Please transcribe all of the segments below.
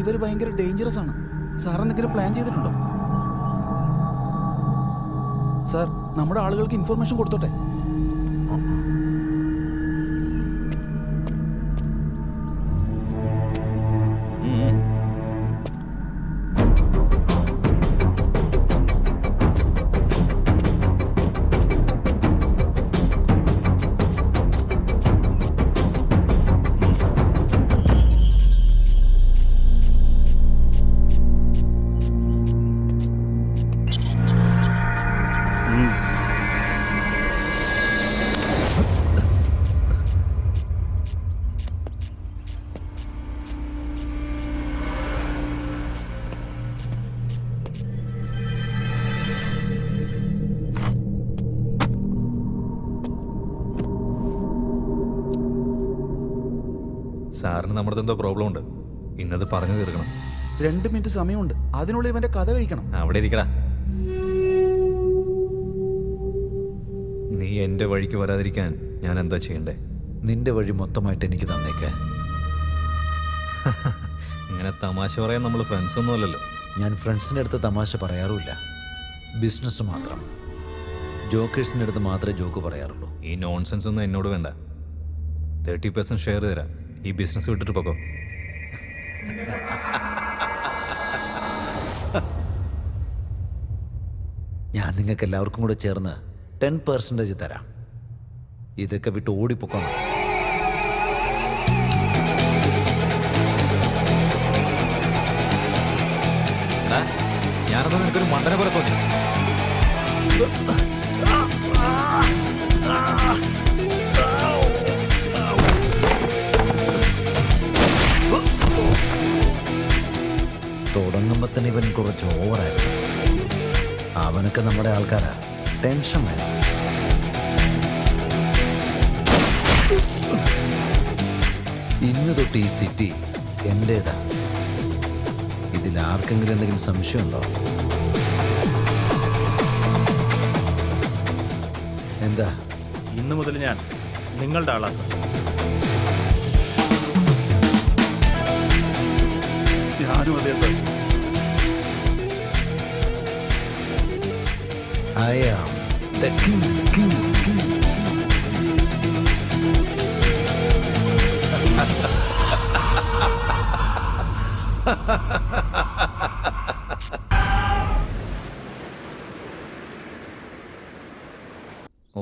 ഇവർ ഭയങ്കര ഡേഞ്ചറസ് ആണ്. സാർ എന്തെങ്കിലും പ്ലാൻ ചെയ്തിട്ടുണ്ടോ? സാർ, നമ്മുടെ ആളുകൾക്ക് ഇൻഫർമേഷൻ കൊടുത്തോട്ടെ. സാറിന് നമ്മുടെ എന്തോ പ്രോബ്ലം ഉണ്ട്. ഇന്നത് പറഞ്ഞു തീർക്കണം. 2 മിനിറ്റ് സമയമുണ്ട്. അതിനുള്ളിൽ ഇവന്റെ കഥ കഴിക്കണം. അവിടെ ഇരിക്കടാ. നീ എൻ്റെ വഴിക്ക് വരാതിരിക്കാൻ ഞാൻ എന്താ ചെയ്യണ്ടേ? നിന്റെ വഴി മൊത്തമായിട്ട് എനിക്ക് തന്നേക്ക്. ഇങ്ങനെ തമാശ പറയാൻ നമ്മൾ ഫ്രണ്ട്സ് ഒന്നും അല്ലല്ലോ. ഞാൻ ഫ്രണ്ട്സിൻ്റെ അടുത്ത് തമാശ പറയാറുമില്ല. ബിസിനസ് മാത്രം. ജോക്കേഴ്സിൻ്റെ അടുത്ത് മാത്രമേ ജോക്ക് പറയാറുള്ളൂ. ഈ നോൺസെൻസ് ഒന്നും എന്നോട് വേണ്ട. 30% ഷെയർ തരാം. ഈ ബിസിനസ് വിട്ടിട്ട് പോകോ. ഞാൻ നിങ്ങൾക്ക് എല്ലാവർക്കും കൂടെ ചേർന്ന് 10% തരാം. ഇതൊക്കെ വിട്ട് ഓടിപ്പോക്കണം. ഞാനത് നിനക്കൊരു മണ്ടനെ പോലെ തോന്നി. തുടങ്ങുമ്പോൾ തന്നെ ഇവൻ കുറച്ച് ഓവറായിരുന്നു. അവനൊക്കെ നമ്മുടെ ആൾക്കാരാ. ടെൻഷൻ വേണം. ഇന്ന് തൊട്ട് ഈ സിറ്റി എൻ്റേതാ. ഇതിൽ ആർക്കെങ്കിലും എന്തെങ്കിലും സംശയമുണ്ടോ? എന്താ? ഇന്നു മുതൽ ഞാൻ നിങ്ങളുടെ ആളാ സർ. ഞാനും അതെ sir. I am the king.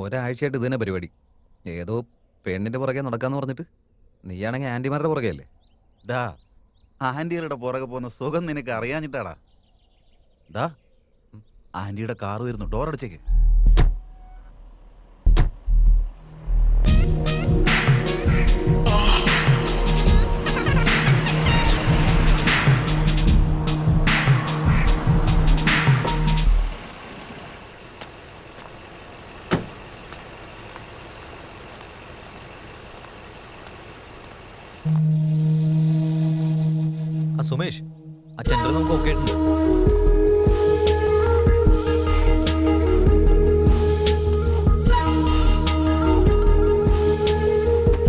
ഒരാഴ്ചയായിട്ട് ഇതന്നെ പരിപാടി. ഏതോ പെണ്ണിൻ്റെ പുറകെ നടക്കാന്ന് പറഞ്ഞിട്ട് നീയാണെങ്കിൽ ആൻറ്റിമാരുടെ പുറകെ അല്ലേ? ഡാ, ആൻറ്റികളുടെ പുറകെ പോകുന്ന സുഖം നിനക്ക് അറിയാഞ്ഞിട്ടാടാ. ഡാ, ആൻറ്റിയുടെ കാർ വരുന്നു. ഡോർ അടച്ചേക്ക്. സുമേഷ്, ആ ചെണ്ടർ നമുക്ക് ഓക്കെ ഉണ്ട്.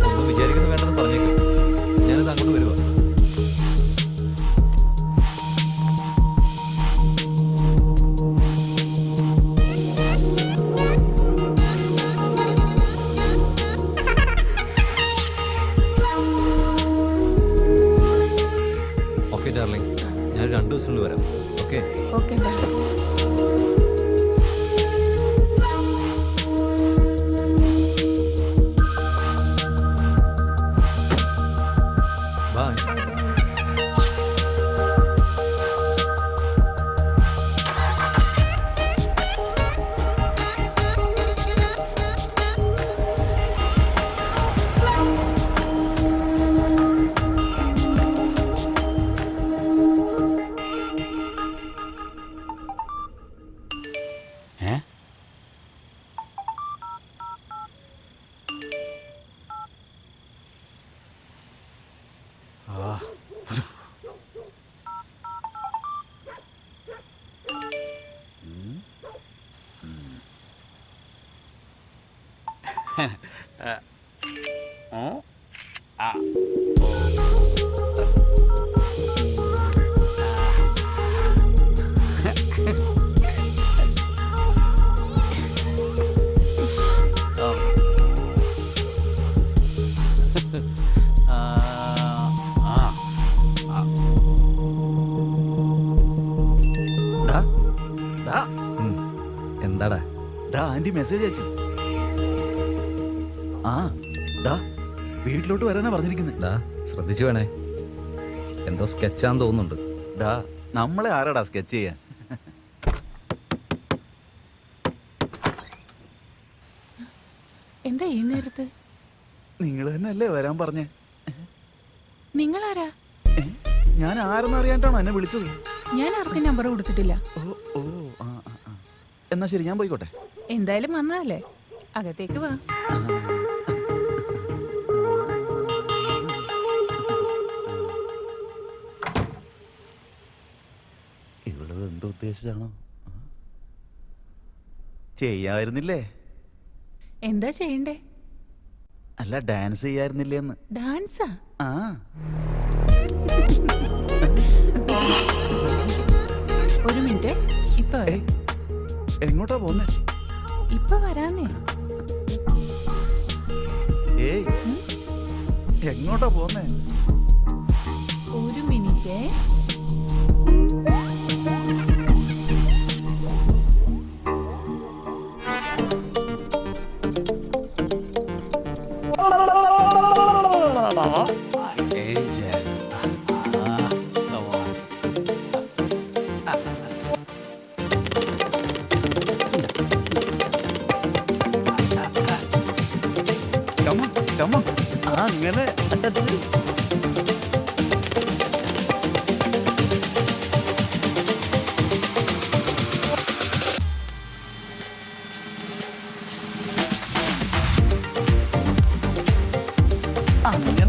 ഒന്നും വിചാരിക്കുന്നു വേണ്ടെന്ന് പറഞ്ഞേക്കും. ഞാനത് അങ്ങോട്ട് വരുവാ. ഓക്കെ ഡാർലിംഗ്, ഞാൻ 2 ദിവസത്തിനുള്ളിൽ വരാം. Okay okay bye. ബൈ. ഡാ ആന്റി മെസ്സേജ് അയച്ചു. ആ ഡാ വീട്ടിലോട്ട് വരാനാ പറഞ്ഞിരിക്കുന്നത്. ഡാ ശ്രദ്ധിച്ചു വേണേ, എന്തോ സ്കെച്ചാന്ന് തോന്നുന്നുണ്ട്. ഡാ നമ്മളെ ആരാടാ സ്കെച്ച് ചെയ്യാൻ? എന്താ ഈ നേരത്ത്? നിങ്ങൾ തന്നെ അല്ലേ വരാൻ പറഞ്ഞേ? നിങ്ങളാരാ? ഞാൻ ആരെന്ന് അറിയാണ്ടാണോ എന്നെ വിളിച്ചത്? ഞാൻ ആർക്കും നമ്പർ കൊടുത്തിട്ടില്ല. ഓ ഓ ആ ആ, ആ. എന്നാ ശരി, ഞാൻ പോയിക്കോട്ടെ. എന്തായാലും വന്നതല്ലേ, അകത്തേക്ക് വാ. ഇവളത് എന്തോ ഉദ്ദേശിച്ചാണോ? ചെയ്യാമായിരുന്നില്ലേ? എന്താ ചെയ്യണ്ടേ? അല്ല, ഡാൻസ് ചെയ്യായിരുന്നില്ലേന്ന്. ഡാൻസാ? ആ ഒരു മിനിറ്റ്, ഇപ്പൊ വരാം. ഏയ്, എങ്ങോട്ടാ പോന്നെ? ഇപ്പൊ വരാന്നേ. ഏയ് എങ്ങോട്ടാ പോന്നെ? ഒരു മിനിറ്റ്. അങ്ങനെ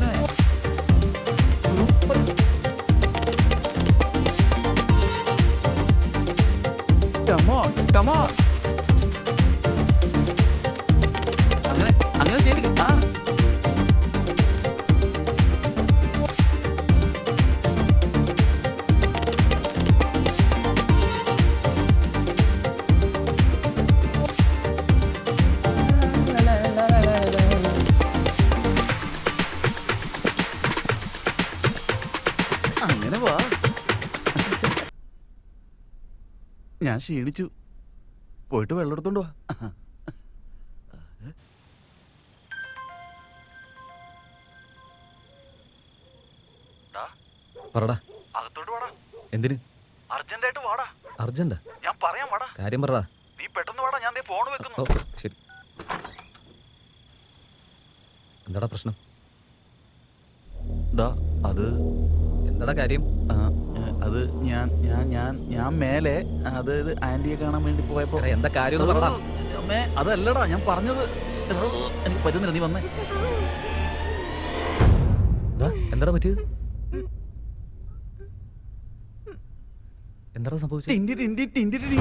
അങ്ങനെ അങ്ങനെ ശരി. ആ അങ്ങനെ വാ. ഞാൻ ക്ഷീണിച്ചു, പോയിട്ട് വെള്ളം എടുത്തോണ്ട് വാ. പറടാ. അകത്തോട്ട് വാടാ. എന്തിന് അർജന്റായിട്ട് വാടാ. അർജന്റാ? ഞാൻ പറയാം, വാടാ. കാര്യം പറടാ. നീ പെട്ടെന്ന് വാടാ, ഞാൻ ഫോൺ വെക്കുന്നു. ഓ ശരി. എന്താടാ പ്രശ്നം? ഡാ അത് എന്താടാ കാര്യം? ആ, അത് ഞാൻ ഞാൻ ഞാൻ ഞാൻ മേലെ അതായത് ആന്റിയെ കാണാൻ വേണ്ടി പോയപ്പോ. എടാ, എന്താ കാര്യം എന്ന് പറടാ. അമ്മേ, അതല്ലടാ ഞാൻ പറഞ്ഞത്. എനിക്ക് പറ്റുന്നില്ല, നീ വന്നേ. ഡാ, എന്താടാ പറ്റിയത്? എന്താടാ സംഭവിച്ചത്? ടിൻഡി ടിൻഡി ടിൻഡി ടിൻഡി.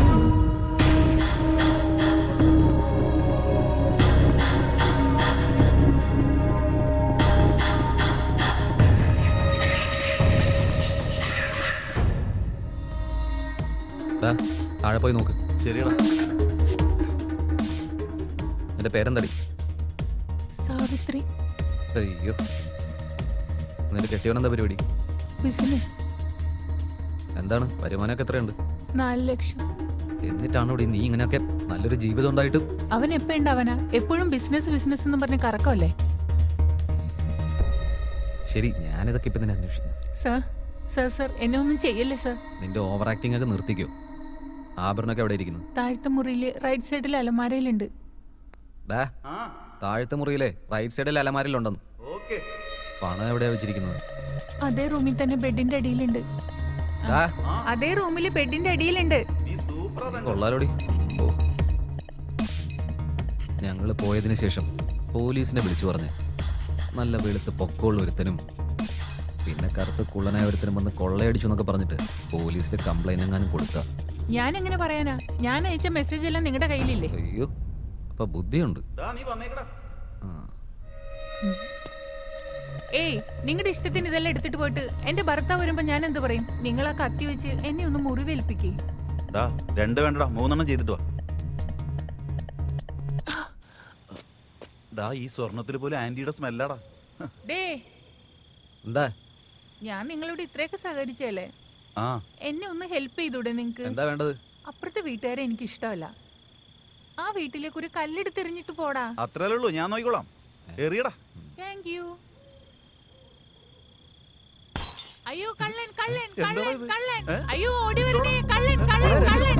ഡാ, താഴെ പോയി നോക്ക്. ശരിയടാ. എന്റെ പേരെന്താടി? സാവിത്രി. അയ്യോ, എന്നിട്ട് കെട്ടിയോനെന്താ പരിപാടി? ബിസിനസ്. എന്താണ് വരുമാനമൊക്കെ എത്രയുണ്ട്? 4 ലക്ഷം. എന്നിട്ടാണോ നീ ഇങ്ങനെയൊക്കെ നല്ലൊരു ജീവിതം ഉണ്ടായിട്ട്? അവൻ എപ്പോ ഉണ്ടാവനാ? എപ്പോഴും ബിസിനസ് ബിസിനസ് എന്ന് പറഞ്ഞ് കറക്കമല്ലേ? ശരി, ഞാനിതൊക്കെ ഇപ്പം നിന്നെ അന്വേഷിക്കുന്നു. സർ സർ സർ എന്നെ ഒന്നും ചെയ്യല്ലേ സർ. നിന്റെ ഓവർ ആക്ടിംഗ് ഒക്കെ നിർത്തിക്കോ. ആഭരണമൊക്കെ എവിടെ ഇരിക്കുന്നു? താഴത്തെ മുറിയില് റൈറ്റ് സൈഡിൽ അലമാരയിലുണ്ട്. ഡാ, താഴത്തെ മുറിയിലെ റൈറ്റ് സൈഡിൽ അലമാരയിലുണ്ടെന്ന്. ഓക്കേ. പണം എവിടെയാ വെച്ചിരിക്കുന്നത്? അതേ റൂമിൽ തന്നെ ബെഡിന്റെ അടിയിലുണ്ട്. ഡാ, അതേ റൂമില് ബെഡിന്റെ അടിയിലുണ്ട്. നീ സൂപ്പറാ. കൊള്ളാലോടി. ഓ, ഞങ്ങൾ പോയതിനു ശേഷം പോലീസിനെ വിളിച്ചു പറഞ്ഞ് നല്ല വെളുത്ത് പൊക്കമുള്ള ഒരുത്തനും പിന്നെ കറുത്ത് കുള്ളനായ ഒരുത്തനും വന്ന് കൊള്ളയടിച്ചു എന്നൊക്കെ പറഞ്ഞിട്ട് പോലീസിൽ കംപ്ലൈന്റ് എങ്ങാനും കൊടുത്ത. ഞാൻ എങ്ങനെ പറയാനാ? ഞാൻ അയച്ച മെസ്സേജ് എല്ലാം നിങ്ങളുടെ കയ്യിലില്ലേ? അയ്യോ, അപ്പൊ ബുദ്ധിയുണ്ട്. ഡാ, നീ വന്നേക്കടാ. ആ, ഏയ്, നിങ്ങളുടെ ഇഷ്ടത്തിന് ഇതെല്ലാം എടുത്തിട്ട് പോയിട്ട് എന്റെ ഭർത്താവ് വരുമ്പോ ഞാൻ എന്ത് പറയും? നിങ്ങൾ ആ കത്തി വെച്ച് എന്നെ ഒന്ന് മുറിവേൽപ്പിക്കേ. ഡാ, 2 വേണ്ടടാ, 3 ചെയ്തിട്ട് വാ. ഡാ, ഈ സ്വർണത്തിൽ പോലും ആന്റിയുടെ സ്മെല്ലാടാ. ഡേ, എന്താ ഞാൻ നിങ്ങളോട് ഇത്രയൊക്കെ സഹകരിച്ചല്ലേ? ആ എന്നെ ഒന്ന് ഹെൽപ്പ് ചെയ്തൂടെ നിങ്ങക്ക്? എന്താ വേണ്ടത്? അപ്പുറത്തെ വീട്ടുകാരെ എനിക്ക് ഇഷ്ടമല്ല. ആ വീട്ടിലേക്ക് ഒരു കല്ലെടുത്തെറിഞ്ഞിട്ട് പോടാ. അത്രേ ഉള്ളൂ, ഞാൻ നോക്കിക്കോളാം. എറിയടാ. Thank you. അയ്യോ കള്ളൻ കള്ളൻ എന്താടാ കള്ളൻ ഇത്? കള്ളൻ. ഏ? അയ്യോ ഓടി വരണേ, കള്ളൻ കള്ളൻ കള്ളൻ.